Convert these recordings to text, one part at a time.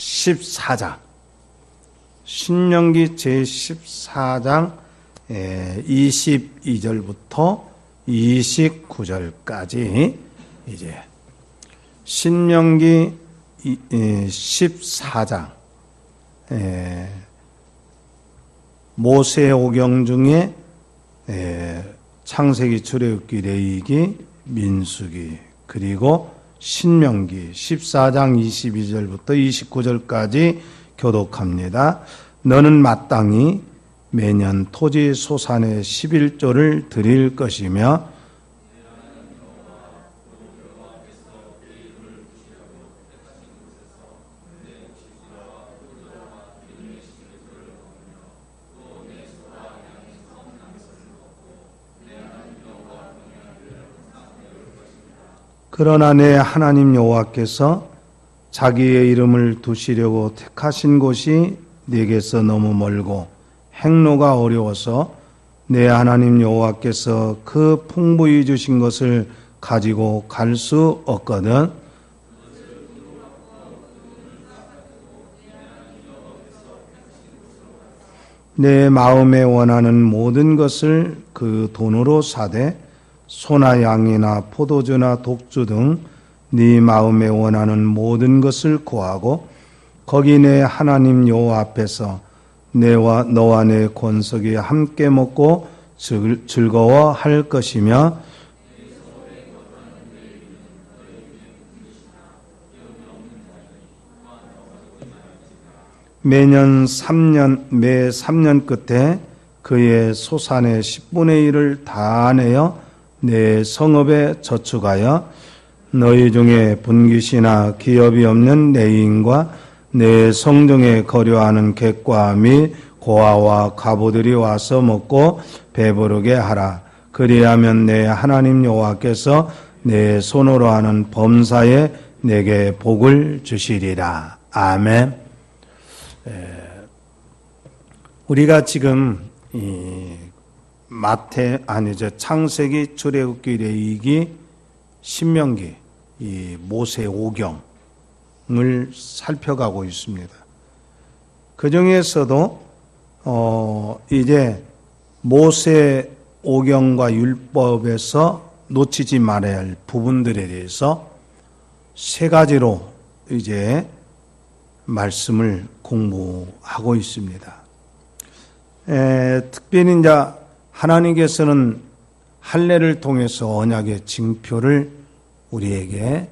제14장, 신명기 제14장 22절부터 29절까지 이제 신명기 14장 모세오경 중에 창세기, 출애굽기, 레위기, 민수기, 그리고 신명기 14장 22절부터 29절까지 교독합니다. 너는 마땅히 매년 토지 소산의 11조를 드릴 것이며 그러나 내 하나님 여호와께서 자기의 이름을 두시려고 택하신 곳이 네게서 너무 멀고 행로가 어려워서 내 하나님 여호와께서 그 풍부히 주신 것을 가지고 갈 수 없거든. 내 마음에 원하는 모든 것을 그 돈으로 사되 소나 양이나 포도주나 독주 등 네 마음에 원하는 모든 것을 구하고 거기 내 하나님 여호와 앞에서 너와 내 권속이 함께 먹고 즐거워할 것이며 매 3년 끝에 그의 소산의 10분의 1을 다 내어 내 성읍에 저축하여 너희 중에 분깃이나 기업이 없는 레위인과 내 성중에 거류하는 객과 및 고아와 과부들이 와서 먹고 배부르게 하라. 그리하면 내 하나님 여호와께서 내 손으로 하는 범사에 내게 복을 주시리라. 아멘. 우리가 지금 창세기, 출애굽기, 레위기, 신명기, 이 모세오경을 살펴가고 있습니다. 그 중에서도 이제 모세오경과 율법에서 놓치지 말아야 할 부분들에 대해서 세 가지로 이제 말씀을 공부하고 있습니다. 특별히 이제 하나님께서는 할례를 통해서 언약의 징표를 우리에게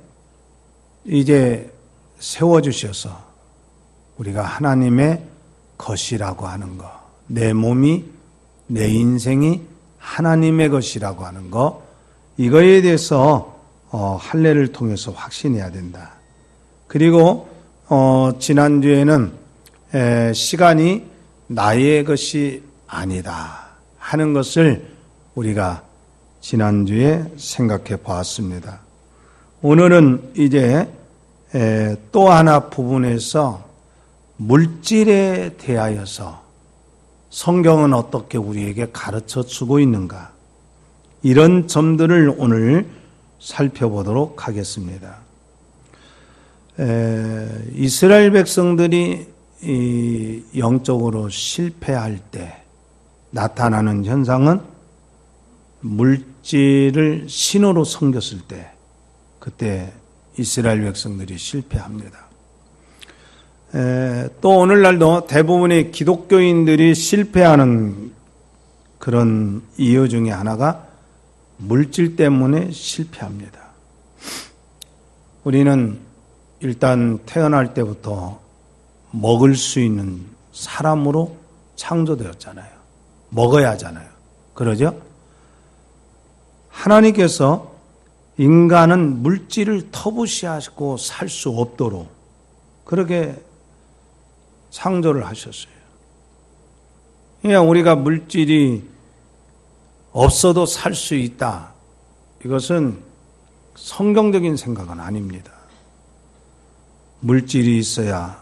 이제 세워주셔서 우리가 하나님의 것이라고 하는 것, 내 몸이, 내 인생이 하나님의 것이라고 하는 것, 이거에 대해서 할례를 통해서 확신해야 된다. 그리고 지난주에는 시간이 나의 것이 아니다 하는 것을 우리가 지난주에 생각해 보았습니다. 오늘은 이제 또 하나 부분에서 물질에 대하여서 성경은 어떻게 우리에게 가르쳐 주고 있는가, 이런 점들을 오늘 살펴보도록 하겠습니다. 이스라엘 백성들이 영적으로 실패할 때 나타나는 현상은 물질을 신으로 섬겼을 때, 그때 이스라엘 백성들이 실패합니다. 또 오늘날도 대부분의 기독교인들이 실패하는 그런 이유 중에 하나가 물질 때문에 실패합니다. 우리는 일단 태어날 때부터 먹을 수 있는 사람으로 창조되었잖아요. 먹어야 하잖아요. 그러죠? 하나님께서 인간은 물질을 터부시하고 살 수 없도록 그렇게 창조를 하셨어요. 그냥 우리가 물질이 없어도 살 수 있다, 이것은 성경적인 생각은 아닙니다. 물질이 있어야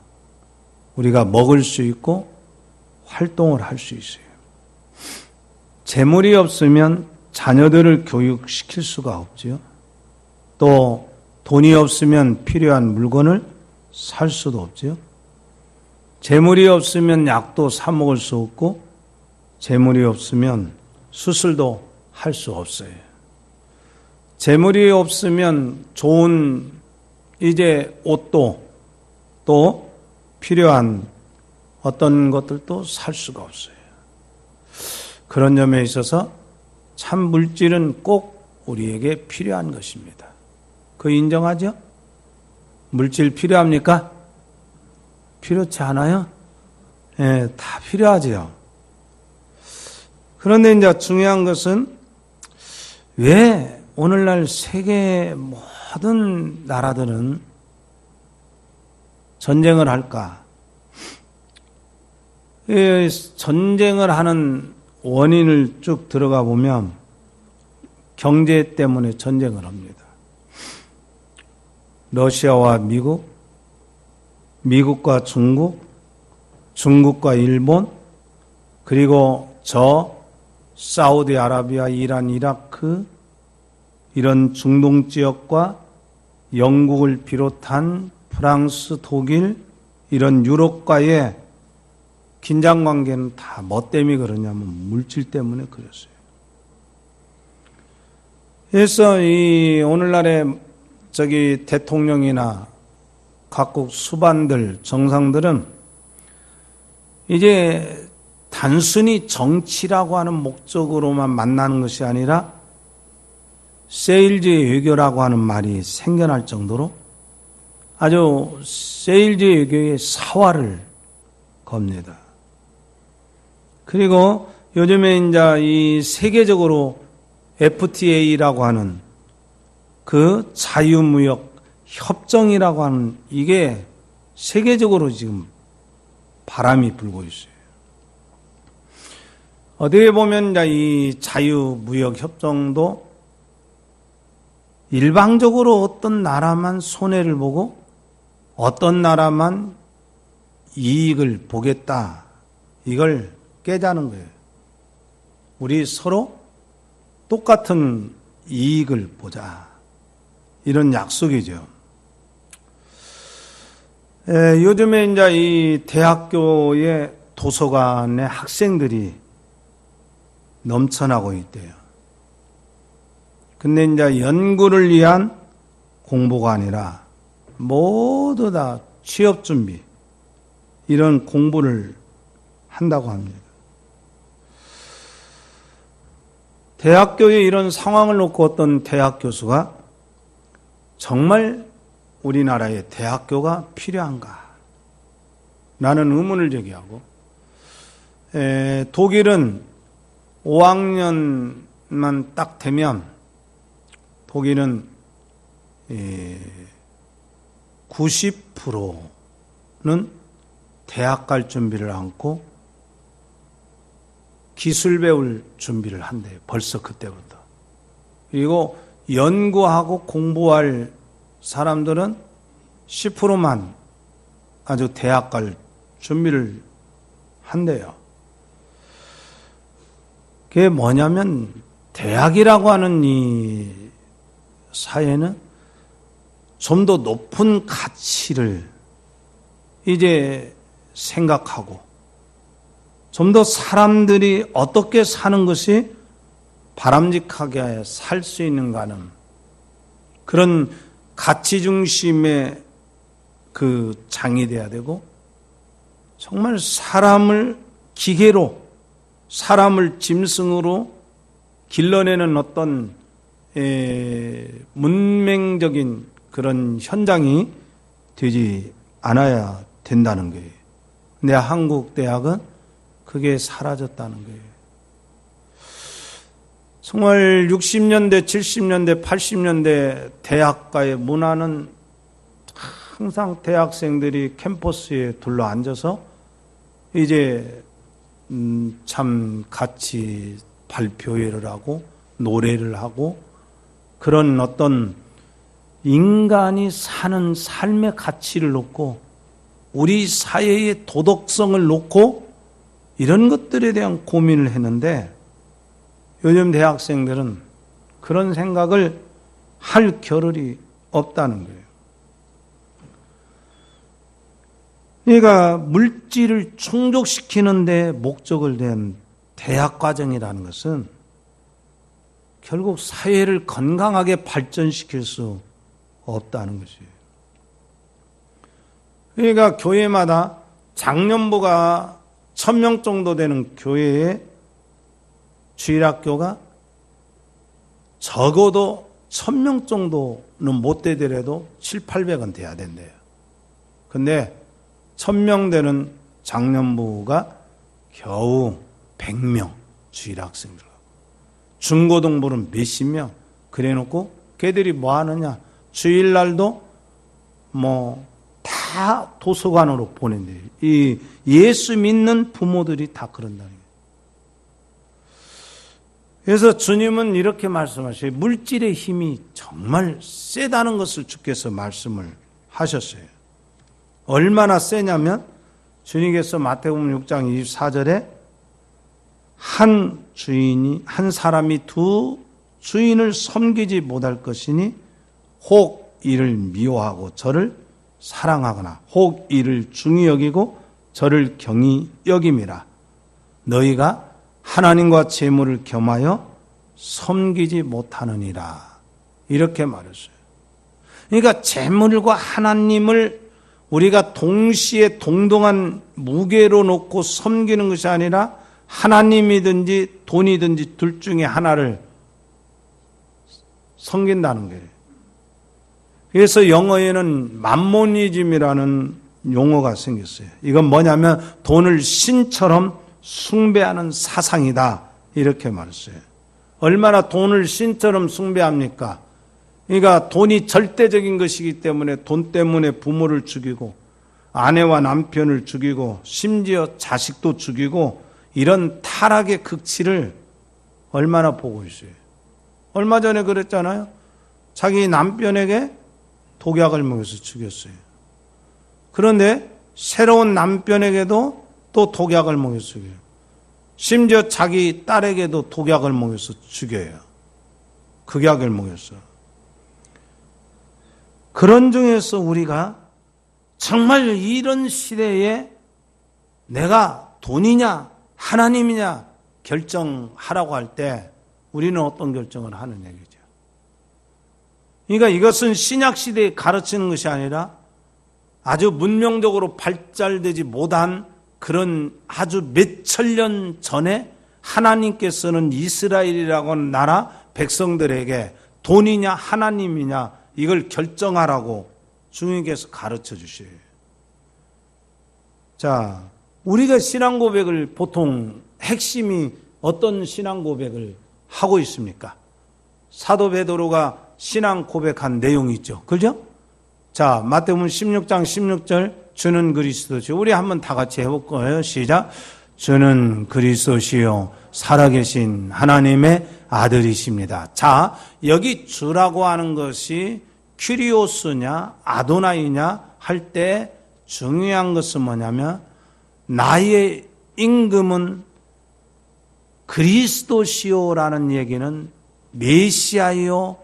우리가 먹을 수 있고 활동을 할 수 있어요. 재물이 없으면 자녀들을 교육시킬 수가 없지요. 또 돈이 없으면 필요한 물건을 살 수도 없지요. 재물이 없으면 약도 사 먹을 수 없고 재물이 없으면 수술도 할 수 없어요. 재물이 없으면 좋은 이제 옷도 또 필요한 어떤 것들도 살 수가 없어요. 그런 점에 있어서 참 물질은 꼭 우리에게 필요한 것입니다. 그거 인정하죠? 물질 필요합니까? 필요치 않아요? 예, 다 필요하지요. 그런데 이제 중요한 것은 왜 오늘날 세계 모든 나라들은 전쟁을 할까? 전쟁을 하는 원인을 쭉 들어가 보면 경제 때문에 전쟁을 합니다. 러시아와 미국, 미국과 중국, 중국과 일본, 그리고 사우디아라비아, 이란, 이라크 이런 중동 지역과 영국을 비롯한 프랑스, 독일 이런 유럽과의 긴장관계는 다 뭐 때문에 그러냐면 물질 때문에 그랬어요. 그래서 이 오늘날의 대통령이나 각국 수반들, 정상들은 이제 단순히 정치라고 하는 목적으로만 만나는 것이 아니라 세일즈 외교라고 하는 말이 생겨날 정도로 아주 세일즈 외교의 사활을 겁니다. 그리고 요즘에 이제 이 세계적으로 FTA라고 하는 그 자유무역 협정이라고 하는 이게 세계적으로 지금 바람이 불고 있어요. 어디에 보면 이제 이 자유무역 협정도 일방적으로 어떤 나라만 손해를 보고 어떤 나라만 이익을 보겠다. 이걸 깨자는 거예요. 우리 서로 똑같은 이익을 보자. 이런 약속이죠. 요즘에 이제 이 대학교의 도서관에 학생들이 넘쳐나고 있대요. 근데 이제 연구를 위한 공부가 아니라 모두 다 취업 준비, 이런 공부를 한다고 합니다. 대학교의 이런 상황을 놓고 어떤 대학 교수가 정말 우리나라에 대학교가 필요한가? 라는 의문을 제기하고, 독일은 5학년만 딱 되면 독일은 90%는 대학 갈 준비를 않고 기술 배울 준비를 한대요. 벌써 그때부터. 그리고 연구하고 공부할 사람들은 10%만 아주 대학 갈 준비를 한대요. 그게 뭐냐면 대학이라고 하는 이 사회는 좀 더 높은 가치를 이제 생각하고 좀 더 사람들이 어떻게 사는 것이 바람직하게 살 수 있는가는 그런 가치 중심의 그 장이 돼야 되고, 정말 사람을 기계로, 사람을 짐승으로 길러내는 어떤 문맹적인 그런 현장이 되지 않아야 된다는 거예요. 근데 한국 대학은 그게 사라졌다는 거예요. 정말 60년대, 70년대, 80년대 대학가의 문화는 항상 대학생들이 캠퍼스에 둘러앉아서 이제 참 같이 발표회를 하고 노래를 하고 그런 어떤 인간이 사는 삶의 가치를 놓고 우리 사회의 도덕성을 놓고 이런 것들에 대한 고민을 했는데, 요즘 대학생들은 그런 생각을 할 겨를이 없다는 거예요. 그러니까 물질을 충족시키는 데 목적을 댄 대학 과정이라는 것은 결국 사회를 건강하게 발전시킬 수 없다는 것이에요. 그러니까 교회마다 장년부가 1000명 정도 되는 교회의 주일학교가 적어도 1000명 정도는 못 되더라도 700~800은 돼야 된대요. 근데 1000명 되는 장년부가 겨우 100명 주일학생들, 중고등부는 몇십 명 그래 놓고 걔들이 뭐 하느냐, 주일날도 다 도서관으로 보낸대요. 이 예수 믿는 부모들이 다 그런다는 거예요. 그래서 주님은 이렇게 말씀하셔요. 물질의 힘이 정말 세다는 것을 주께서 말씀을 하셨어요. 얼마나 세냐면 주님께서 마태복음 6장 24절에 한 사람이 두 주인을 섬기지 못할 것이니 혹 이를 미워하고 저를 사랑하거나 혹 이를 중히 여기고 저를 경히 여김이라. 너희가 하나님과 재물을 겸하여 섬기지 못하느니라. 이렇게 말했어요. 그러니까 재물과 하나님을 우리가 동시에 동등한 무게로 놓고 섬기는 것이 아니라 하나님이든지 돈이든지 둘 중에 하나를 섬긴다는 거예요. 그래서 영어에는 맘모니즘이라는 용어가 생겼어요. 이건 뭐냐면 돈을 신처럼 숭배하는 사상이다, 이렇게 말했어요. 얼마나 돈을 신처럼 숭배합니까? 그러니까 돈이 절대적인 것이기 때문에 돈 때문에 부모를 죽이고 아내와 남편을 죽이고 심지어 자식도 죽이고 이런 타락의 극치를 얼마나 보고 있어요. 얼마 전에 그랬잖아요. 자기 남편에게 독약을 먹여서 죽였어요. 그런데 새로운 남편에게도 또 독약을 먹여서 죽여요. 심지어 자기 딸에게도 독약을 먹여서 죽여요. 극약을 먹였어. 그런 중에서 우리가 정말 이런 시대에 내가 돈이냐 하나님이냐 결정하라고 할 때 우리는 어떤 결정을 하는 얘기죠. 그러니까 이것은 신약시대에 가르치는 것이 아니라 아주 문명적으로 발달되지 못한 그런 아주 몇천 년 전에 하나님께서는 이스라엘이라고 하는 나라 백성들에게 돈이냐 하나님이냐 이걸 결정하라고 주님께서 가르쳐 주셔요. 자, 우리가 신앙 고백을 보통 핵심이 어떤 신앙 고백을 하고 있습니까? 사도 베드로가 신앙 고백한 내용이 있죠. 그죠? 자, 마태복음 16장 16절 주는 그리스도시요. 우리 한번 다 같이 해볼 거예요. 시작. 주는 그리스도시요 살아계신 하나님의 아들이십니다. 자, 여기 주라고 하는 것이 큐리오스냐 아도나이냐 할 때 중요한 것은 뭐냐면 나의 임금은 그리스도시요라는 얘기는 메시아요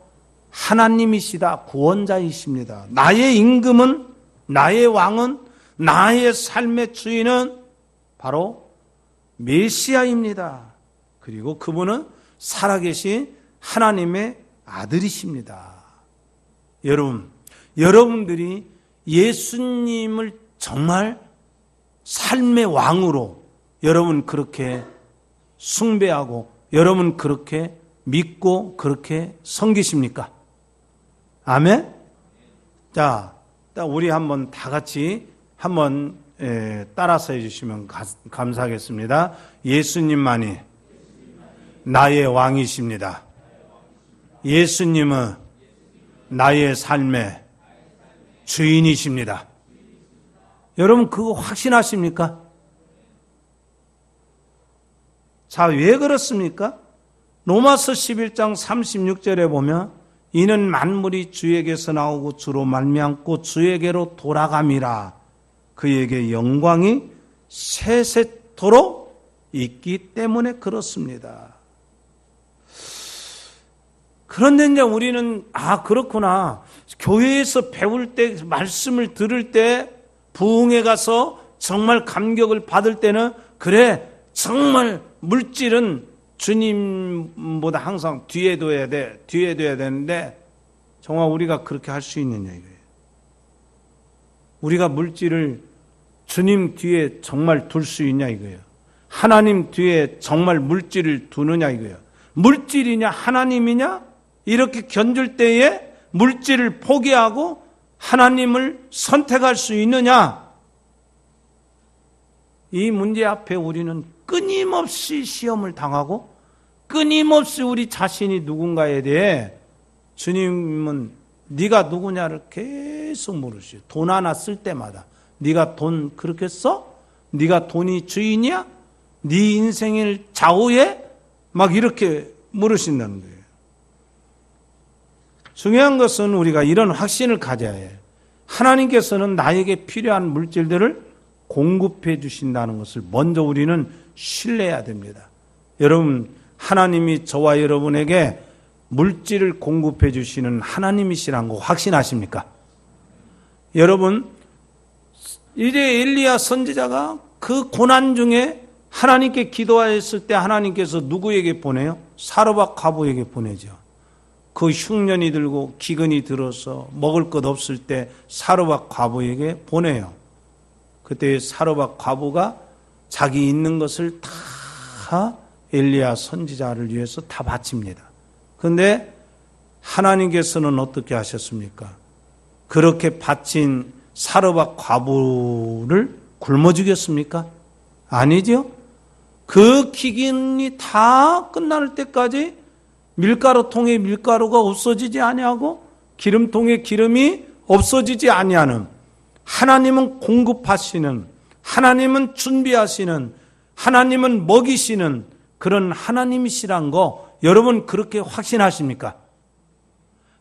하나님이시다, 구원자이십니다. 나의 임금은, 나의 왕은, 나의 삶의 주인은 바로 메시아입니다. 그리고 그분은 살아계신 하나님의 아들이십니다. 여러분들이 예수님을 정말 삶의 왕으로 여러분 그렇게 숭배하고 여러분 그렇게 믿고 그렇게 섬기십니까? 아멘? 자, 우리 한번 다 같이 한번 따라서 해주시면 감사하겠습니다. 예수님만이 나의 왕이십니다. 예수님은 나의 삶의 주인이십니다. 여러분 그거 확신하십니까? 자, 왜 그렇습니까? 로마서 11장 36절에 보면 이는 만물이 주에게서 나오고 주로 말미암고 주에게로 돌아감이라. 그에게 영광이 세세토록 있기 때문에 그렇습니다. 그런데 이제 우리는 그렇구나. 교회에서 배울 때 말씀을 들을 때 부흥회 가서 정말 감격을 받을 때는 그래 정말 물질은 주님보다 항상 뒤에 둬야 되는데 정말 우리가 그렇게 할 수 있느냐 이거예요. 우리가 물질을 주님 뒤에 정말 둘 수 있냐 이거예요. 하나님 뒤에 정말 물질을 두느냐 이거예요. 물질이냐 하나님이냐 이렇게 견줄 때에 물질을 포기하고 하나님을 선택할 수 있느냐? 이 문제 앞에 우리는 끊임없이 시험을 당하고 끊임없이 우리 자신이 누군가에 대해 주님은 네가 누구냐를 계속 물으시오. 돈 하나 쓸 때마다 네가 돈 그렇게 써? 네가 돈이 주인이야? 네 인생을 좌우해? 막 이렇게 물으신다는 거예요. 중요한 것은 우리가 이런 확신을 가져야 해요. 하나님께서는 나에게 필요한 물질들을 공급해 주신다는 것을 먼저 우리는 신뢰해야 됩니다. 여러분, 하나님이 저와 여러분에게 물질을 공급해 주시는 하나님이시라는 거 확신하십니까? 여러분, 이제 엘리야 선지자가 그 고난 중에 하나님께 기도하였을 때 하나님께서 누구에게 보내요? 사르밧 과부에게 보내죠. 그 흉년이 들고 기근이 들어서 먹을 것 없을 때 사르밧 과부에게 보내요. 그때 사르밧 과부가 자기 있는 것을 다 엘리야 선지자를 위해서 다 바칩니다. 그런데 하나님께서는 어떻게 하셨습니까? 그렇게 바친 사르밧 과부를 굶어 죽였습니까? 아니죠. 그 기근이 다 끝날 때까지 밀가루통에 밀가루가 없어지지 아니하고 기름통에 기름이 없어지지 아니하는, 하나님은 공급하시는, 하나님은 준비하시는, 하나님은 먹이시는 그런 하나님이시란 거 여러분 그렇게 확신하십니까?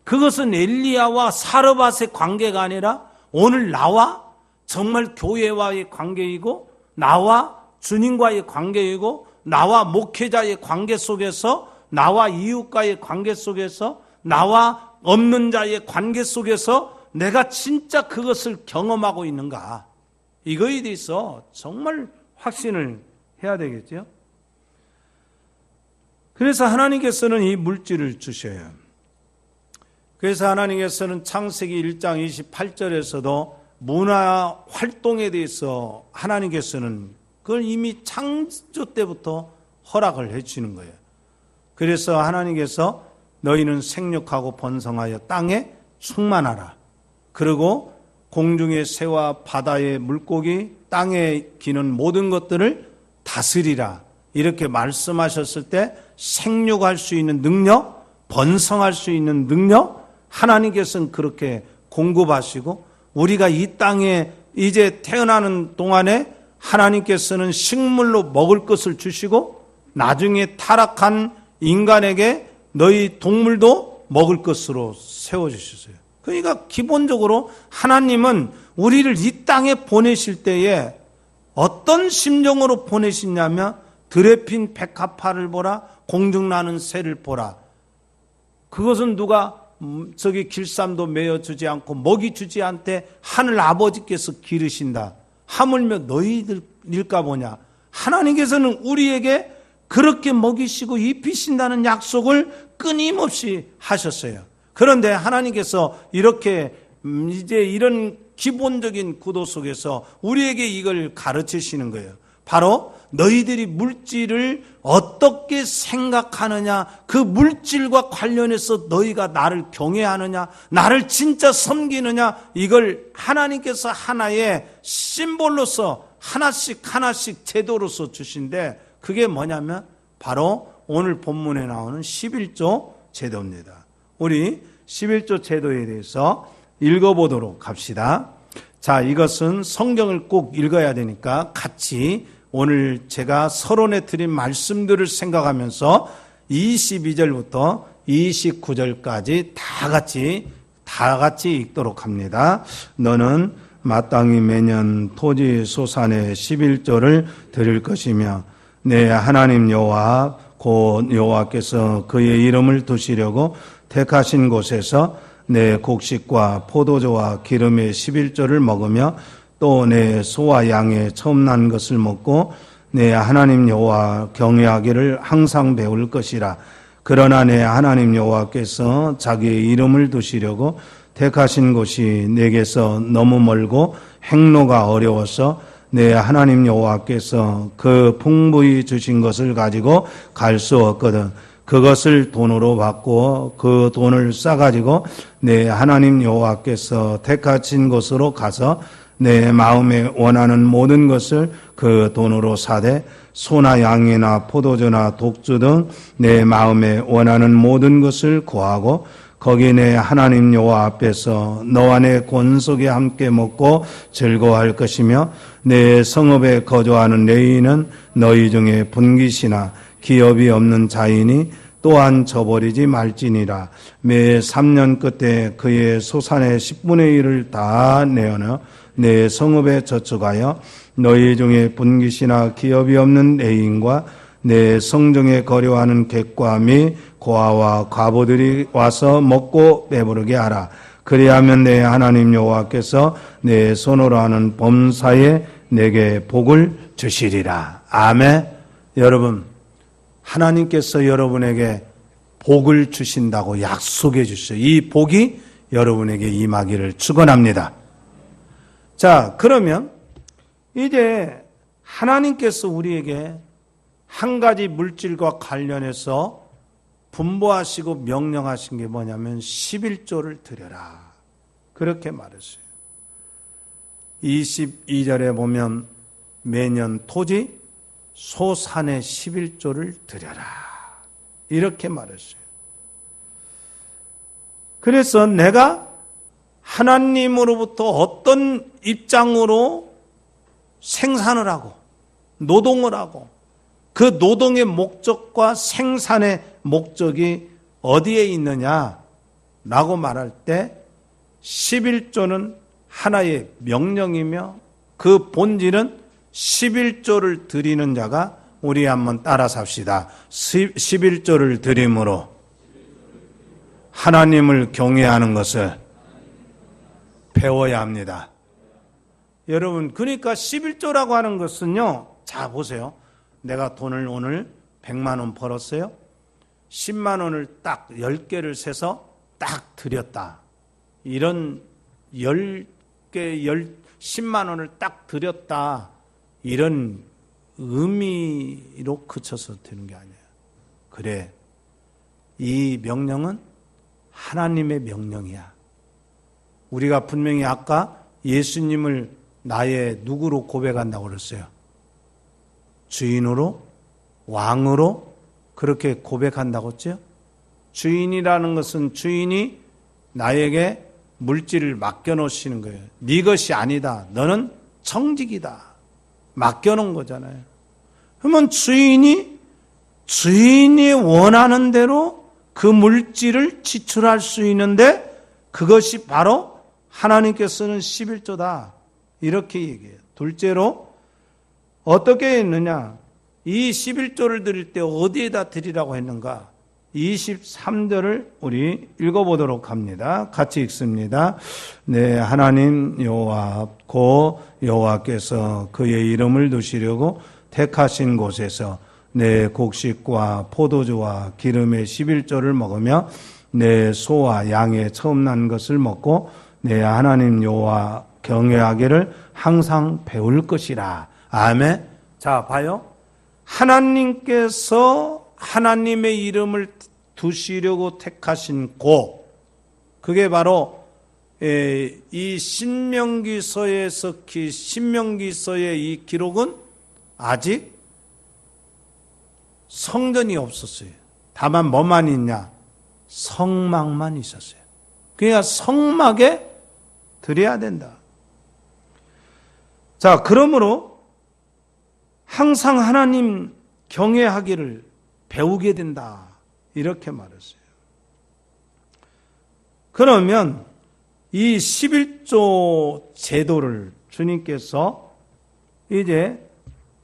그것은 엘리야와 사르밧의 관계가 아니라 오늘 나와 정말 교회와의 관계이고 나와 주님과의 관계이고 나와 목회자의 관계 속에서 나와 이웃과의 관계 속에서 나와 없는 자의 관계 속에서 내가 진짜 그것을 경험하고 있는가, 이거에 대해서 정말 확신을 해야 되겠죠. 그래서 하나님께서는 이 물질을 주셔요. 그래서 하나님께서는 창세기 1장 28절에서도 문화 활동에 대해서 하나님께서는 그걸 이미 창조 때부터 허락을 해 주시는 거예요. 그래서 하나님께서 너희는 생육하고 번성하여 땅에 충만하라. 그리고 공중의 새와 바다의 물고기, 땅에 기는 모든 것들을 다스리라. 이렇게 말씀하셨을 때 생육할 수 있는 능력, 번성할 수 있는 능력, 하나님께서는 그렇게 공급하시고 우리가 이 땅에 이제 태어나는 동안에 하나님께서는 식물로 먹을 것을 주시고 나중에 타락한 인간에게 너희 동물도 먹을 것으로 세워주셨어요. 그러니까 기본적으로 하나님은 우리를 이 땅에 보내실 때에 어떤 심정으로 보내시냐면 들에 핀 백합화를 보라, 공중 나는 새를 보라. 그것은 누가 저기 길쌈도 메어주지 않고 먹이 주지 않되 하늘 아버지께서 기르신다. 하물며 너희들일까 보냐. 하나님께서는 우리에게 그렇게 먹이시고 입히신다는 약속을 끊임없이 하셨어요. 그런데 하나님께서 이렇게 이제 이런 기본적인 구도 속에서 우리에게 이걸 가르치시는 거예요. 바로 너희들이 물질을 어떻게 생각하느냐, 그 물질과 관련해서 너희가 나를 경외하느냐, 나를 진짜 섬기느냐, 이걸 하나님께서 하나의 심볼로서 하나씩 제도로서 주신데 그게 뭐냐면 바로 오늘 본문에 나오는 11조 제도입니다. 우리 11조 제도에 대해서 읽어보도록 합시다. 자, 이것은 성경을 꼭 읽어야 되니까 같이 오늘 제가 서론에 드린 말씀들을 생각하면서 22절부터 29절까지 다 같이 읽도록 합니다. 너는 마땅히 매년 토지 소산의 11조를 드릴 것이며 내 하나님 여호와 곧 여호와께서 그의 이름을 두시려고 택하신 곳에서 내 곡식과 포도주와 기름의 11조를 먹으며 또 내 소와 양의 처음 난 것을 먹고 내 하나님 여호와 경외하기를 항상 배울 것이라. 그러나 내 하나님 여호와께서 자기의 이름을 두시려고 택하신 곳이 내게서 너무 멀고 행로가 어려워서 내 하나님 여호와께서 그 풍부히 주신 것을 가지고 갈 수 없거든. 그것을 돈으로 받고 그 돈을 싸가지고 내 하나님 여호와께서 택하신 곳으로 가서 내 마음에 원하는 모든 것을 그 돈으로 사되 소나 양이나 포도주나 독주 등 내 마음에 원하는 모든 것을 구하고 거기 내 하나님 여호와 앞에서 너와 내 권속에 함께 먹고 즐거워할 것이며 내 성읍에 거주하는 레위인은 너희 중에 분깃이나 기업이 없는 자인이 또한 저버리지 말지니라. 매 3년 끝에 그의 소산의 10분의 1을 다 내어내 내 성읍에 저축하여 너희 중에 분깃이나 기업이 없는 레위인과 내 성중에 거류하는 객과 및 고아와 과부들이 와서 먹고 배부르게 하라. 그리하면 내 하나님 여호와께서 내 손으로 하는 범사에 내게 복을 주시리라. 아멘. 여러분, 하나님께서 여러분에게 복을 주신다고 약속해 주셨어요. 이 복이 여러분에게 임하기를 축원합니다. 자, 그러면 이제 하나님께서 우리에게 한 가지 물질과 관련해서 분부하시고 명령하신 게 뭐냐면 11조를 드려라. 그렇게 말했어요. 22절에 보면 매년 토지 소산의 11조를 드려라. 이렇게 말했어요. 그래서 내가 하나님으로부터 어떤 입장으로 생산을 하고 노동을 하고 그 노동의 목적과 생산의 목적이 어디에 있느냐라고 말할 때 11조는 하나의 명령이며 그 본질은 11조를 드리는 자가 우리 한번 따라 삽시다. 11조를 드림으로 하나님을 경외하는 것을 배워야 합니다. 여러분, 그러니까 11조라고 하는 것은요, 자 보세요. 내가 돈을 오늘 100만 원 벌었어요. 10만 원을 딱 10개를 세서 딱 드렸다. 이런 10개, 10만 원을 딱 드렸다. 이런 의미로 그쳐서 되는 게 아니에요. 그래, 이 명령은 하나님의 명령이야. 우리가 분명히 아까 예수님을 나의 누구로 고백한다고 그랬어요. 주인으로, 왕으로 그렇게 고백한다고 했죠. 주인이라는 것은 주인이 나에게 물질을 맡겨놓으시는 거예요. 네 것이 아니다. 너는 청직이다. 맡겨놓은 거잖아요. 그러면 주인이 원하는 대로 그 물질을 지출할 수 있는데 그것이 바로 하나님께서는 11조다. 이렇게 얘기해요. 둘째로 어떻게 했느냐? 이 11조를 드릴 때 어디에다 드리라고 했는가? 23절을 우리 읽어보도록 합니다. 같이 읽습니다. 네, 하나님 여호와 고 여호와께서 그의 이름을 두시려고 택하신 곳에서 내 곡식과 포도주와 기름의 11조를 먹으며 내 소와 양의 처음 난 것을 먹고 내 하나님 여호와 경외하기를 항상 배울 것이라. 아멘. 자, 봐요. 하나님께서 하나님의 이름을 두시려고 택하신 곳, 그게 바로 이 신명기서의 이 기록은 아직 성전이 없었어요. 다만 뭐만 있냐? 성막만 있었어요. 그러니까 성막에 드려야 된다. 자, 그러므로 항상 하나님 경외하기를 배우게 된다. 이렇게 말했어요. 그러면 이 11조 제도를 주님께서 이제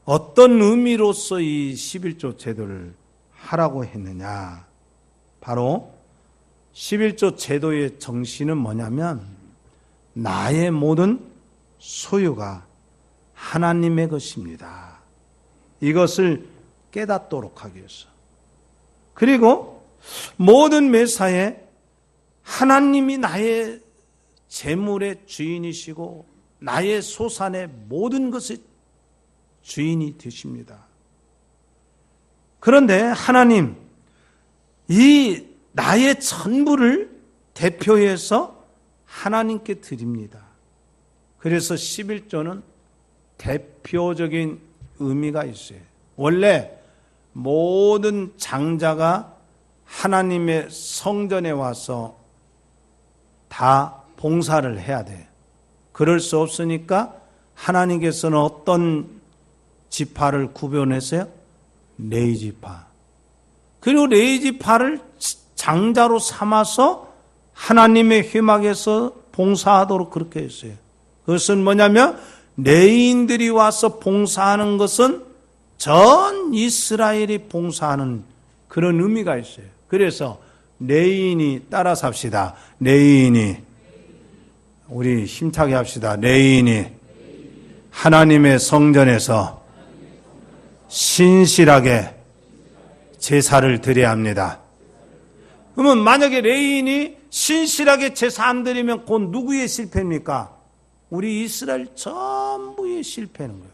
어떤 의미로서 이 11조 제도를 하라고 했느냐. 바로 11조 제도의 정신은 뭐냐면 나의 모든 소유가 하나님의 것입니다. 이것을 깨닫도록 하기 위해서. 그리고 모든 매사에 하나님이 나의 재물의 주인이시고 나의 소산의 모든 것의 주인이 되십니다. 그런데 하나님, 이 나의 전부를 대표해서 하나님께 드립니다. 그래서 11조는 대표적인 의미가 있어요. 원래 모든 장자가 하나님의 성전에 와서 다 봉사를 해야 돼. 그럴 수 없으니까 하나님께서는 어떤 지파를 구별했어요? 레위 지파. 그리고 레위 지파를 장자로 삼아서 하나님의 회막에서 봉사하도록 그렇게 했어요. 그것은 뭐냐면 레위인들이 와서 봉사하는 것은 전 이스라엘이 봉사하는 그런 의미가 있어요. 그래서 레위인이 따라서 합시다. 레위인이, 우리 힘차게 합시다. 레위인이 하나님의 성전에서 신실하게 제사를 드려야 합니다. 그러면 만약에 레위인이 신실하게 제사 안 드리면 곧 누구의 실패입니까? 우리 이스라엘 전부의 실패는 거예요.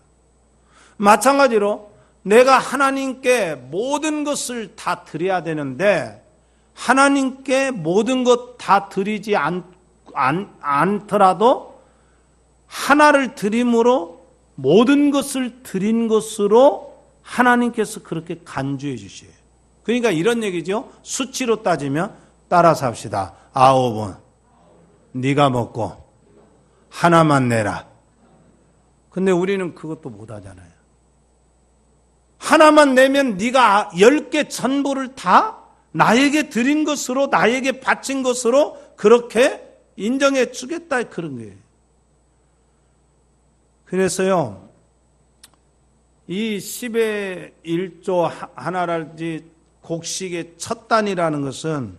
마찬가지로 내가 하나님께 모든 것을 다 드려야 되는데 하나님께 모든 것 다 드리지 않더라도 하나를 드림으로 모든 것을 드린 것으로 하나님께서 그렇게 간주해 주셔요. 그러니까 이런 얘기죠. 수치로 따지면 따라서 합시다. 9은 네가 먹고 하나만 내라. 근데 우리는 그것도 못 하잖아요. 하나만 내면 네가 10개 전부를 다 나에게 드린 것으로, 나에게 바친 것으로 그렇게 인정해 주겠다, 그런 거예요. 그래서요, 이 10의 1조 하나랄지 곡식의 첫 단이라는 것은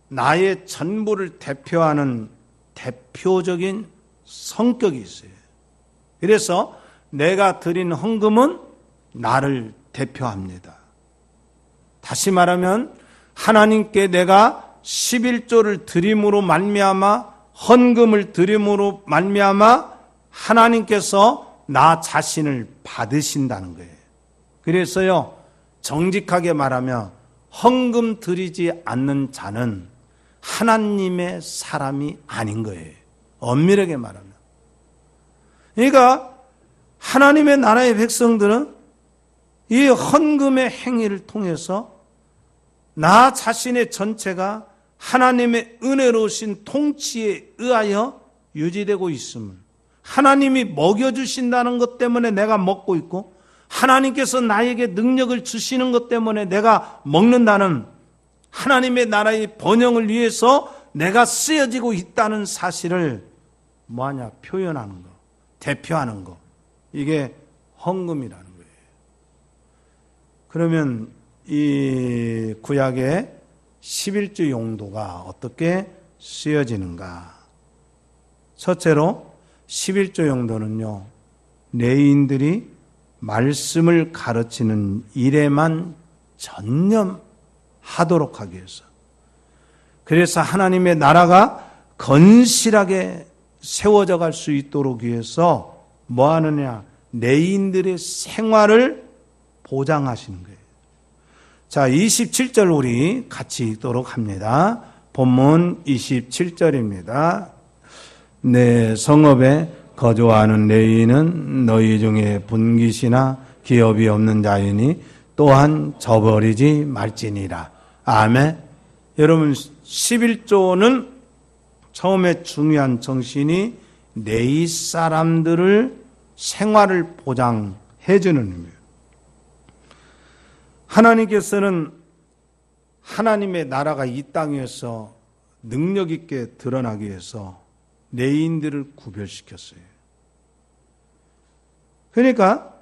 나의 전부를 대표하는 대표적인 성격이 있어요. 그래서 내가 드린 헌금은 나를 대표합니다. 다시 말하면 하나님께 내가 11조를 드림으로 말미암아, 헌금을 드림으로 말미암아 하나님께서 나 자신을 받으신다는 거예요. 그래서요, 정직하게 말하면 헌금 드리지 않는 자는 하나님의 사람이 아닌 거예요. 엄밀하게 말하면. 그러니까 하나님의 나라의 백성들은 이 헌금의 행위를 통해서 나 자신의 전체가 하나님의 은혜로우신 통치에 의하여 유지되고 있음을, 하나님이 먹여주신다는 것 때문에 내가 먹고 있고 하나님께서 나에게 능력을 주시는 것 때문에 내가 먹는다는, 하나님의 나라의 번영을 위해서 내가 쓰여지고 있다는 사실을 뭐하냐? 표현하는 거, 대표하는 거. 이게 헌금이라는 거예요. 그러면 이 구약의 11조 용도가 어떻게 쓰여지는가? 첫째로 11조 용도는요, 레위인들이 말씀을 가르치는 일에만 전념하도록 하기 위해서, 그래서 하나님의 나라가 건실하게 세워져 갈 수 있도록 위해서 뭐 하느냐? 레위인들의 생활을 보장하시는 거예요. 자, 27절 우리 같이 읽도록 합니다. 본문 27절입니다. 내 성읍에 거주하는 레위인은 너희 중에 분깃이나 기업이 없는 자이니 또한 저버리지 말지니라. 아멘. 여러분, 11조는 처음에 중요한 정신이 레위 사람들을 생활을 보장해 주는 의미예요. 하나님께서는 하나님의 나라가 이 땅에서 능력 있게 드러나기 위해서 레위인들을 구별시켰어요. 그러니까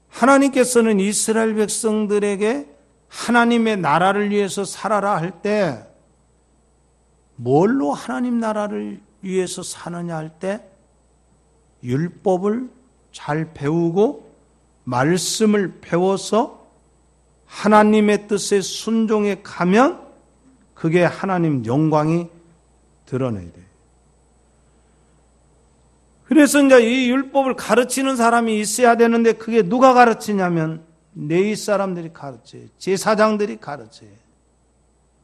하나님께서는 이스라엘 백성들에게 하나님의 나라를 위해서 살아라 할 때 뭘로 하나님 나라를 위해서 사느냐 할 때 율법을 잘 배우고 말씀을 배워서 하나님의 뜻에 순종해 가면 그게 하나님 영광이 드러나야 돼요. 그래서 이제 이 율법을 가르치는 사람이 있어야 되는데 그게 누가 가르치냐면 레위 사람들이 가르쳐요. 제사장들이 가르쳐요.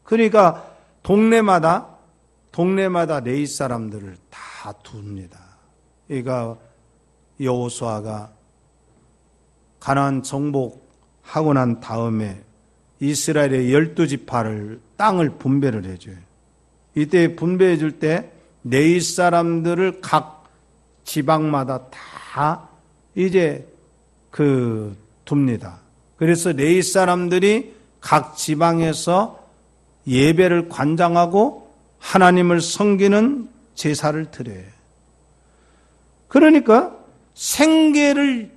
그러니까 동네마다 레위 사람들을 다 둡니다. 그러니까 여호수아가 가나안 정복하고 난 다음에 이스라엘의 12지파를 땅을 분배를 해줘요. 이때 분배해 줄 때 레위 사람들을 각 지방마다 다 이제 둡니다. 그래서 레위 사람들이 각 지방에서 예배를 관장하고 하나님을 섬기는 제사를 드려요. 그러니까 생계를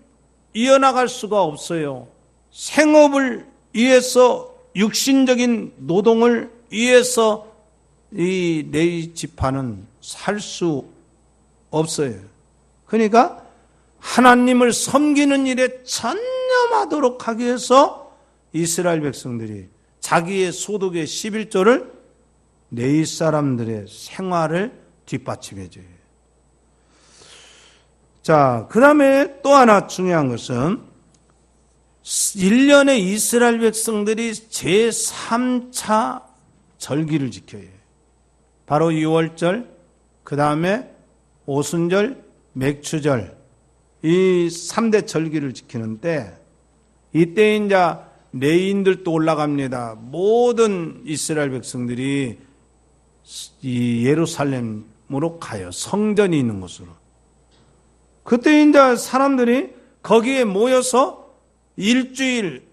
이어나갈 수가 없어요. 생업을 위해서 육신적인 노동을 위해서 이 레위 지파는 살 수 없어요. 그러니까 하나님을 섬기는 일에 전념하도록 하기 위해서 이스라엘 백성들이 자기의 소득의 11조를 레위 사람들의 생활을 뒷받침해줘요. 자, 그 다음에 또 하나 중요한 것은 1년에 이스라엘 백성들이 제3차 절기를 지켜요. 바로 유월절, 그 다음에 오순절, 맥추절, 이 3대 절기를 지키는데 이때 이제 레위인들도 올라갑니다. 모든 이스라엘 백성들이 이 예루살렘으로 가요. 성전이 있는 곳으로. 그때 이제 사람들이 거기에 모여서 일주일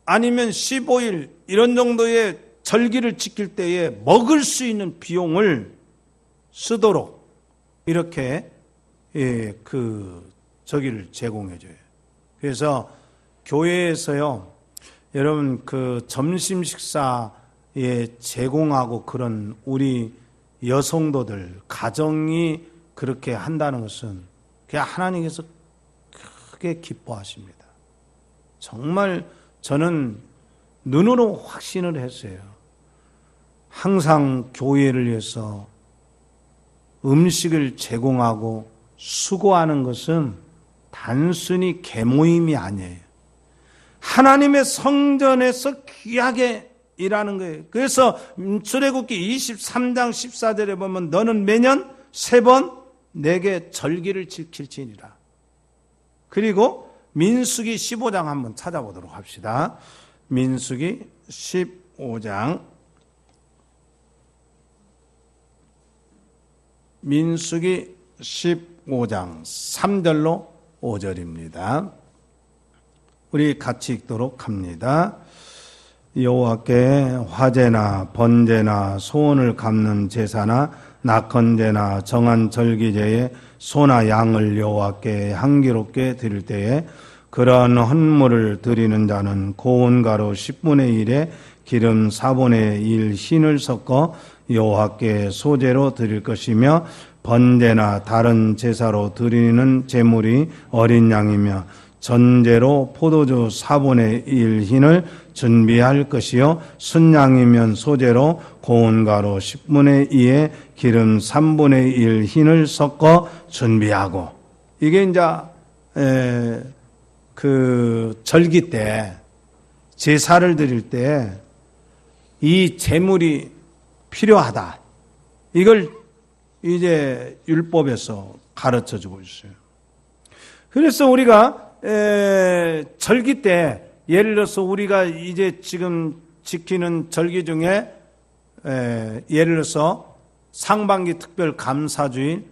아니면 15일 이런 정도의 절기를 지킬 때에 먹을 수 있는 비용을 쓰도록 이렇게 저기를 제공해줘요. 그래서 교회에서요, 여러분 점심 식사에 제공하고 그런 우리 여성도들 가정이 그렇게 한다는 것은 그냥 하나님께서 크게 기뻐하십니다. 정말 저는 눈으로 확신을 했어요. 항상 교회를 위해서 음식을 제공하고 수고하는 것은 단순히 계모임이 아니에요. 하나님의 성전에서 귀하게 일하는 거예요. 그래서 출애굽기 23장 14절에 보면 너는 매년 3번 내게 절기를 지킬지니라. 그리고 민수기 15장 한번 찾아보도록 합시다. 민수기 15장 민수기 15장 3절로 5절입니다. 우리 같이 읽도록 합니다. 여호와께 화제나 번제나 소원을 갚는 제사나 낙헌제나 정한 절기제에 소나 양을 여호와께 향기롭게 드릴 때에 그러한 헌물을 드리는 자는 고운 가루 10분의 1에 기름 4분의 1 흰을 섞어 여호와께 소제로 드릴 것이며 번제나 다른 제사로 드리는 제물이 어린 양이며 전제로 포도주 4분의 1 흰을 준비할 것이요 순양이면 소제로 고운 가루 10분의 2에 기름 3분의 1 흰을 섞어 준비하고. 이게 이제 절기 때 제사를 드릴 때 이 제물이 필요하다. 이걸 이제 율법에서 가르쳐 주고 있어요. 그래서 우리가 절기 때 예를 들어서 우리가 이제 지금 지키는 절기 중에 예를 들어서 상반기 특별 감사주일,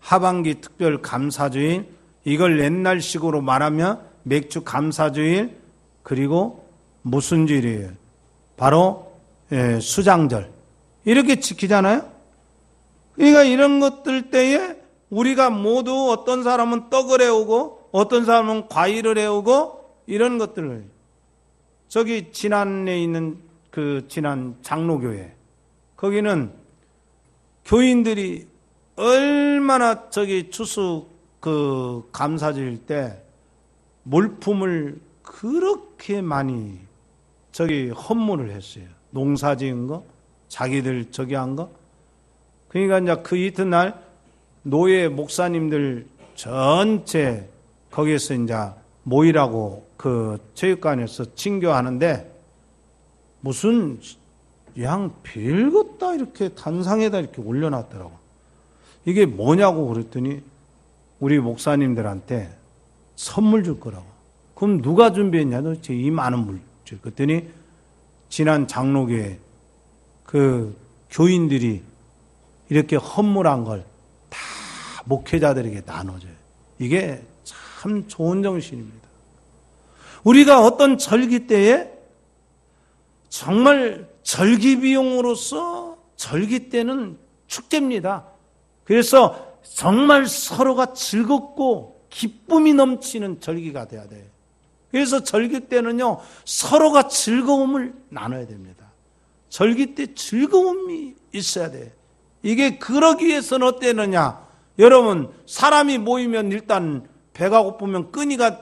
하반기 특별 감사주일, 이걸 옛날식으로 말하면 맥주 감사주일, 그리고 무슨 주일이에요? 바로 수장절. 이렇게 지키잖아요. 그러니까 이런 것들 때에 우리가 모두 어떤 사람은 떡을 해오고 어떤 사람은 과일을 해오고 이런 것들을 저기 진안에 있는 진안 장로교회 거기는 교인들이 얼마나 저기 추수 그 감사드릴 때 물품을 그렇게 많이 헌물을 했어요. 농사 지은 거, 자기들 한 거. 그러니까 이제 그 이튿날 노예 목사님들 전체 거기에서 이제 모이라고 그 체육관에서 징교하는데 무슨 양 별것다 이렇게 단상에다 이렇게 올려놨더라고. 이게 뭐냐고 그랬더니 우리 목사님들한테 선물 줄 거라고. 그럼 누가 준비했냐? 도대체 이 많은 물질. 그랬더니 지난 장로교회 그 교인들이 이렇게 헌물한 걸 다 목회자들에게 나눠줘요. 이게 참 좋은 정신입니다. 우리가 어떤 절기 때에 정말 절기 비용으로서 절기 때는 축제입니다. 그래서 정말 서로가 즐겁고 기쁨이 넘치는 절기가 돼야 돼요. 그래서 절기 때는요, 서로가 즐거움을 나눠야 됩니다. 절기 때 즐거움이 있어야 돼요. 이게 그러기 위해서는 어때느냐? 여러분, 사람이 모이면 일단 배가 고프면 끈이가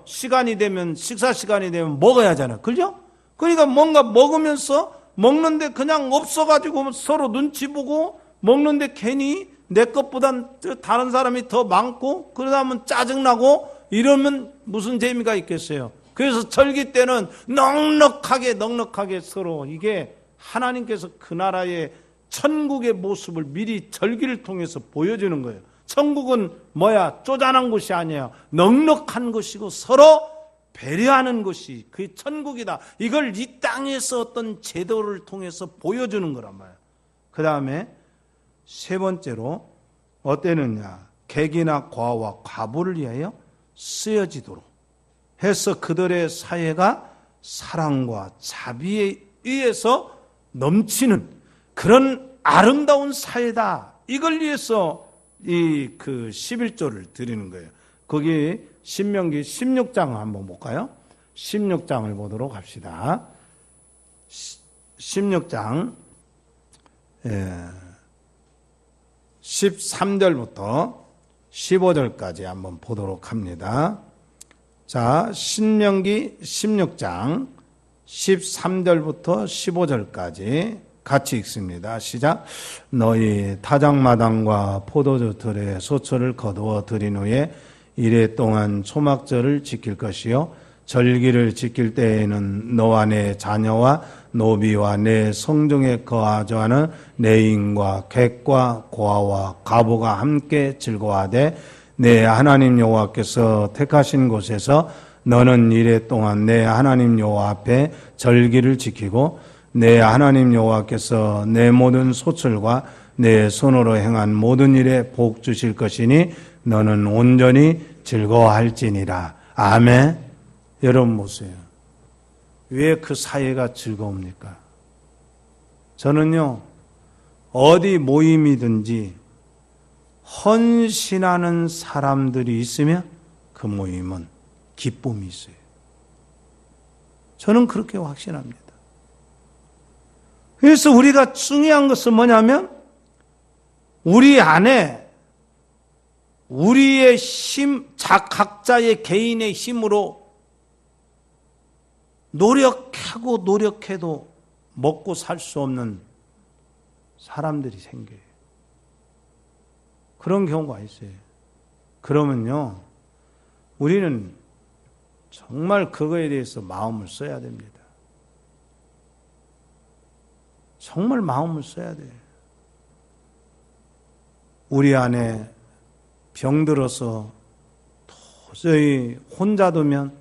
시간이 되면, 식사 시간이 되면 먹어야 하잖아요. 그죠? 그러니까 뭔가 먹으면서 먹는데 그냥 없어가지고 서로 눈치 보고 먹는데 괜히 내 것보단 다른 사람이 더 많고 그러다 보면 짜증나고 이러면 무슨 재미가 있겠어요. 그래서 절기 때는 넉넉하게 서로 이게 하나님께서 그 나라의 천국의 모습을 미리 절기를 통해서 보여주는 거예요. 천국은 뭐야? 쪼잔한 곳이 아니에요. 넉넉한 곳이고 서로 배려하는 것이 그게 천국이다. 이걸 이 땅에서 어떤 제도를 통해서 보여주는 거란 말이에요. 그 다음에 세 번째로 어때느냐? 객이나 과와 과부를 위하여 쓰여지도록 해서 그들의 사회가 사랑과 자비에 의해서 넘치는 그런 아름다운 사회다. 이걸 위해서 이 그 11조를 드리는 거예요. 거기 신명기 16장 한번 볼까요? 16장을 보도록 합시다. 16장 13절부터 15절까지 한번 보도록 합니다. 자, 신명기 16장 13절부터 15절까지 같이 읽습니다. 시작. 너희 타작마당과 포도주 들에 소초를 거두어 들인 후에 이래 동안 초막절을 지킬 것이요 절기를 지킬 때에는 너와 내 자녀와 노비와 내 성중에 거하는 내인과 객과 고아와 과부가 함께 즐거워하되 내 하나님 여호와께서 택하신 곳에서 너는 이래 동안 내 하나님 여호와 앞에 절기를 지키고 내 하나님 여호와께서 내 모든 소출과 내 손으로 행한 모든 일에 복 주실 것이니 너는 온전히 즐거워할지니라. 아멘. 여러분 보세요. 왜 그 사회가 즐거웁니까? 저는요, 어디 모임이든지 헌신하는 사람들이 있으면 그 모임은 기쁨이 있어요. 저는 그렇게 확신합니다. 그래서 우리가 중요한 것은 뭐냐면 우리 안에 우리의 힘, 각자의 개인의 힘으로 노력해도 먹고 살 수 없는 사람들이 생겨요. 그런 경우가 있어요. 그러면요, 우리는 정말 그거에 대해서 마음을 써야 됩니다. 정말 마음을 써야 돼요. 우리 안에 병들어서 도저히 혼자 두면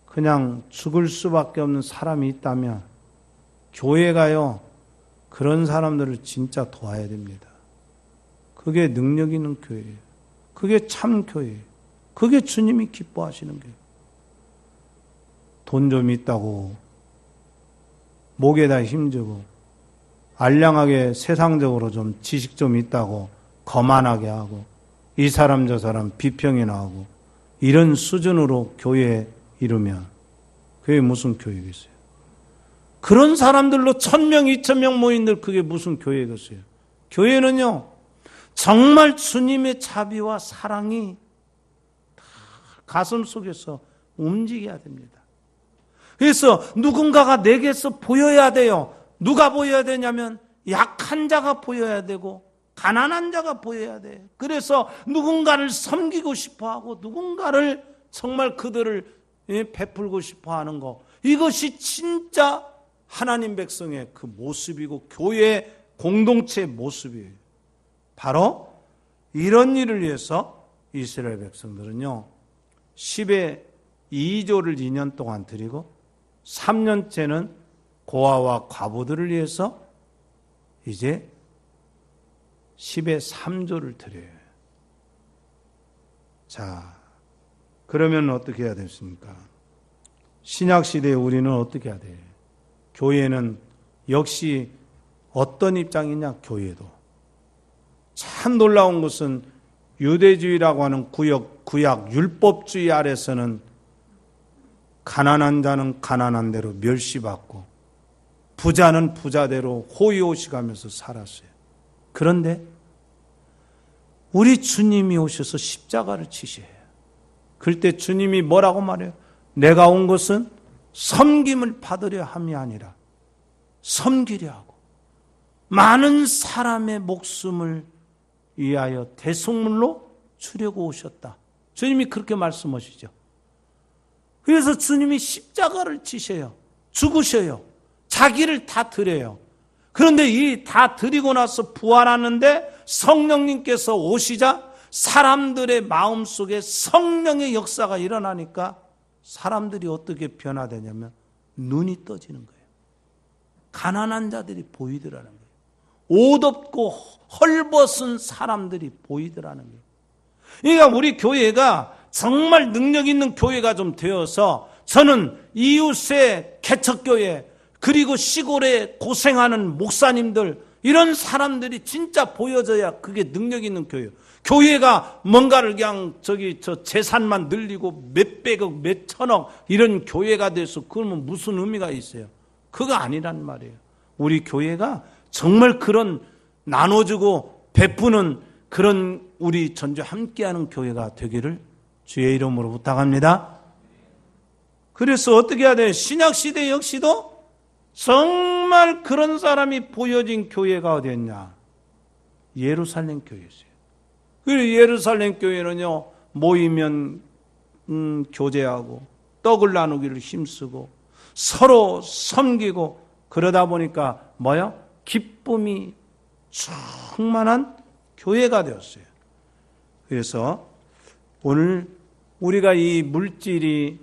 그냥 죽을 수밖에 없는 사람이 있다면 교회가요, 그런 사람들을 진짜 도와야 됩니다. 그게 능력 있는 교회예요. 그게 참 교회예요. 그게 주님이 기뻐하시는 거예요. 돈 좀 있다고 목에다 힘주고 알량하게 세상적으로 좀 지식 좀 있다고 거만하게 하고 이 사람 저 사람 비평이나 하고 이런 수준으로 교회 이루면 그게 무슨 교회겠어요? 그런 사람들로 1000명, 2000명 모인들 그게 무슨 교회겠어요? 교회는요, 정말 주님의 자비와 사랑이 가슴 속에서 움직여야 됩니다. 그래서 누군가가 내게서 보여야 돼요. 누가 보여야 되냐면 약한 자가 보여야 되고 가난한 자가 보여야 돼. 그래서 누군가를 섬기고 싶어하고 누군가를 정말 그들을 베풀고 싶어하는 거, 이것이 진짜 하나님 백성의 그 모습이고 교회 공동체의 모습이에요. 바로 이런 일을 위해서 이스라엘 백성들은요 10의 2조를 2년 동안 드리고 3년째는 고아와 과부들을 위해서 이제 10의 3조를 드려요. 자, 그러면 어떻게 해야 됐습니까? 신약시대에 우리는 어떻게 해야 돼요? 교회는 역시 어떤 입장이냐? 교회도 참 놀라운 것은 유대주의라고 하는 구약 율법주의 아래서는 가난한 자는 가난한 대로 멸시받고 부자는 부자대로 호의호식하면서 살았어요. 그런데 우리 주님이 오셔서 십자가를 지셔요. 그럴 때 주님이 뭐라고 말해요? 내가 온 것은 섬김을 받으려 함이 아니라 섬기려 하고 많은 사람의 목숨을 위하여 대속물로 주려고 오셨다. 주님이 그렇게 말씀하시죠. 그래서 주님이 십자가를 지셔요. 죽으셔요. 자기를 다 드려요. 그런데 이 다 드리고 나서 부활하는데 성령님께서 오시자 사람들의 마음속에 성령의 역사가 일어나니까 사람들이 어떻게 변화되냐면 눈이 떠지는 거예요. 가난한 자들이 보이더라는 거예요. 옷 없고 헐벗은 사람들이 보이더라는 거예요. 그러니까 우리 교회가 정말 능력 있는 교회가 좀 되어서 저는 이웃의 개척교회 그리고 시골에 고생하는 목사님들 이런 사람들이 진짜 보여져야 그게 능력 있는 교회예요. 교회가 뭔가를 그냥 저 재산만 늘리고 몇백억 몇천억 이런 교회가 돼서 그러면 무슨 의미가 있어요? 그거 아니란 말이에요. 우리 교회가 정말 그런 나눠주고 베푸는 그런 우리 전주 함께하는 교회가 되기를 주의 이름으로 부탁합니다. 그래서 어떻게 해야 돼요? 신약시대 역시도 정말 그런 사람이 보여진 교회가 어디였냐? 예루살렘 교회였어요. 그리고 예루살렘 교회는요, 모이면 교제하고 떡을 나누기를 힘쓰고 서로 섬기고 그러다 보니까 뭐요? 기쁨이 충만한 교회가 되었어요. 그래서 오늘 우리가 이 물질이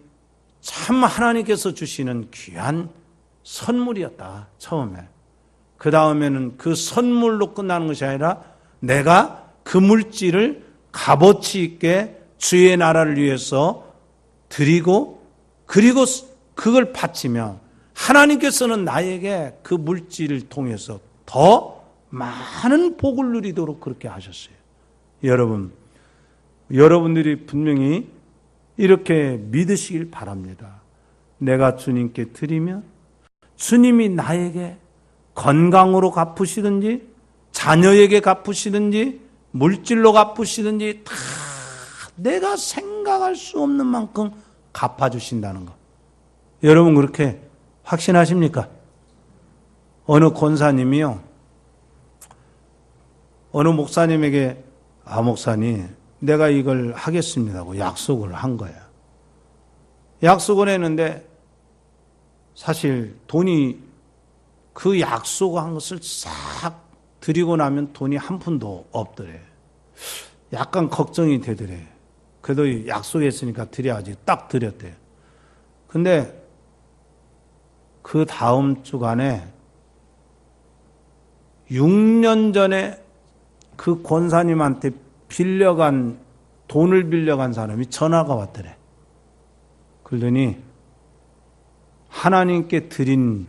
참 하나님께서 주시는 귀한 선물이었다. 처음에. 그 다음에는 그 선물로 끝나는 것이 아니라 내가 그 물질을 값어치 있게 주의 나라를 위해서 드리고 그리고 그걸 바치면 하나님께서는 나에게 그 물질을 통해서 더 많은 복을 누리도록 그렇게 하셨어요. 여러분들이 분명히 이렇게 믿으시길 바랍니다. 내가 주님께 드리면 주님이 나에게 건강으로 갚으시든지 자녀에게 갚으시든지 물질로 갚으시든지 다 내가 생각할 수 없는 만큼 갚아주신다는 것. 여러분 그렇게 확신하십니까? 어느 권사님이요. 어느 목사님에게 목사님 내가 이걸 하겠습니다고 약속을 한 거야. 약속을 했는데 사실 돈이 그 약속한 것을 싹 드리고 나면 돈이 한 푼도 없더래. 약간 걱정이 되더래. 그래도 약속했으니까 드려야지. 딱 드렸대. 근데 그 다음 주간에 6년 전에 그 권사님한테 돈을 빌려간 사람이 전화가 왔더래. 그러더니 하나님께 드린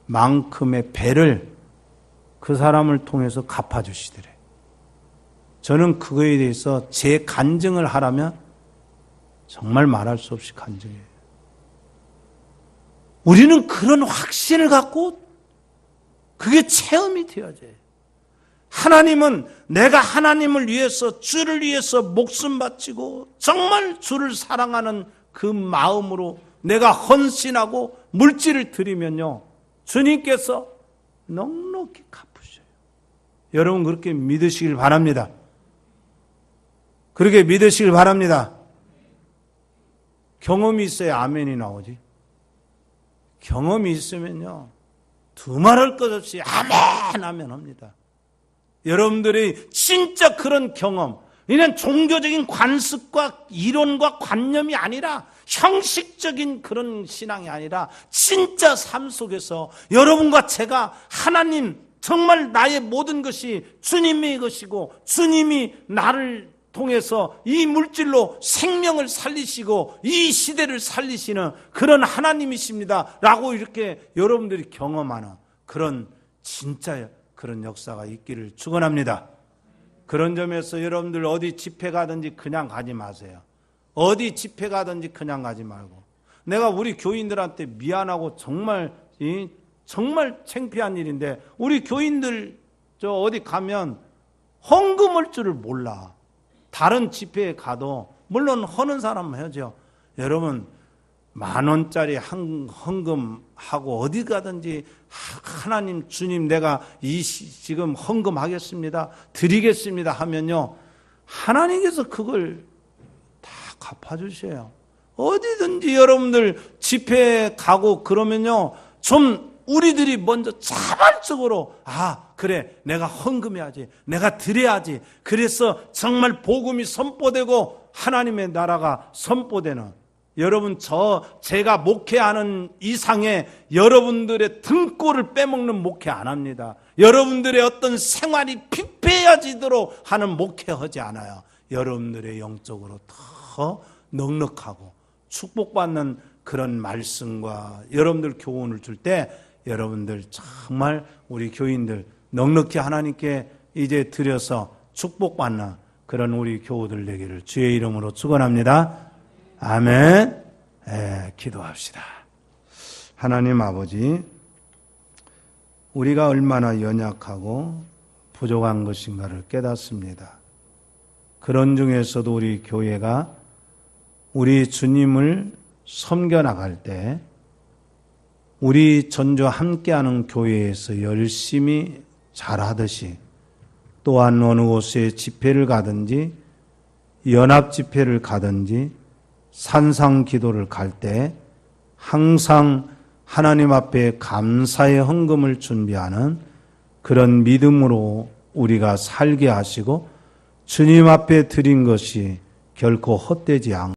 만큼의 배를 그 사람을 통해서 갚아주시더래. 저는 그거에 대해서 제 간증을 하라면 정말 말할 수 없이 간증해요. 우리는 그런 확신을 갖고 그게 체험이 되어져요. 하나님은 내가 하나님을 위해서, 주를 위해서 목숨 바치고 정말 주를 사랑하는 그 마음으로 내가 헌신하고 물질을 드리면요, 주님께서 넉넉히 갚으셔요. 여러분 그렇게 믿으시길 바랍니다. 그렇게 믿으시길 바랍니다. 경험이 있어야 아멘이 나오지. 경험이 있으면요, 두말할 것 없이 아멘 하면 합니다. 여러분들이 진짜 그런 경험, 이는 종교적인 관습과 이론과 관념이 아니라 형식적인 그런 신앙이 아니라 진짜 삶 속에서 여러분과 제가 하나님, 정말 나의 모든 것이 주님의 것이고 주님이 나를 통해서 이 물질로 생명을 살리시고 이 시대를 살리시는 그런 하나님이십니다 라고 이렇게 여러분들이 경험하는 그런 진짜 그런 역사가 있기를 축원합니다. 그런 점에서 여러분들 어디 집회 가든지 그냥 가지 마세요. 어디 집회 가든지 그냥 가지 말고, 내가 우리 교인들한테 미안하고 정말 창피한 일인데, 우리 교인들 저 어디 가면 헌금할 줄을 몰라. 다른 집회에 가도 물론 허는 사람은 하죠. 여러분 10,000원짜리 헌금하고 어디 가든지 하나님, 주님 내가 지금 헌금하겠습니다, 드리겠습니다 하면요, 하나님께서 그걸 다 갚아주셔요. 어디든지 여러분들 집회에 가고 그러면요, 좀 우리들이 먼저 자발적으로 그래 내가 헌금해야지, 내가 드려야지, 그래서 정말 복음이 선포되고 하나님의 나라가 선포되는, 여러분 제가 목회하는 이상의 여러분들의 등골을 빼먹는 목회 안 합니다. 여러분들의 어떤 생활이 피폐해지도록 하는 목회하지 않아요. 여러분들의 영적으로 더 넉넉하고 축복받는 그런 말씀과 여러분들 교훈을 줄 때 여러분들 정말 우리 교인들 넉넉히 하나님께 이제 드려서 축복받는 그런 우리 교우들 되기를 주의 이름으로 축원합니다. 아멘. 기도합시다. 하나님 아버지, 우리가 얼마나 연약하고 부족한 것인가를 깨닫습니다. 그런 중에서도 우리 교회가 우리 주님을 섬겨나갈 때 우리 전주 함께하는 교회에서 열심히 잘하듯이, 또한 어느 곳에 집회를 가든지 연합 집회를 가든지 산상 기도를 갈 때 항상 하나님 앞에 감사의 헌금을 준비하는 그런 믿음으로 우리가 살게 하시고, 주님 앞에 드린 것이 결코 헛되지 않고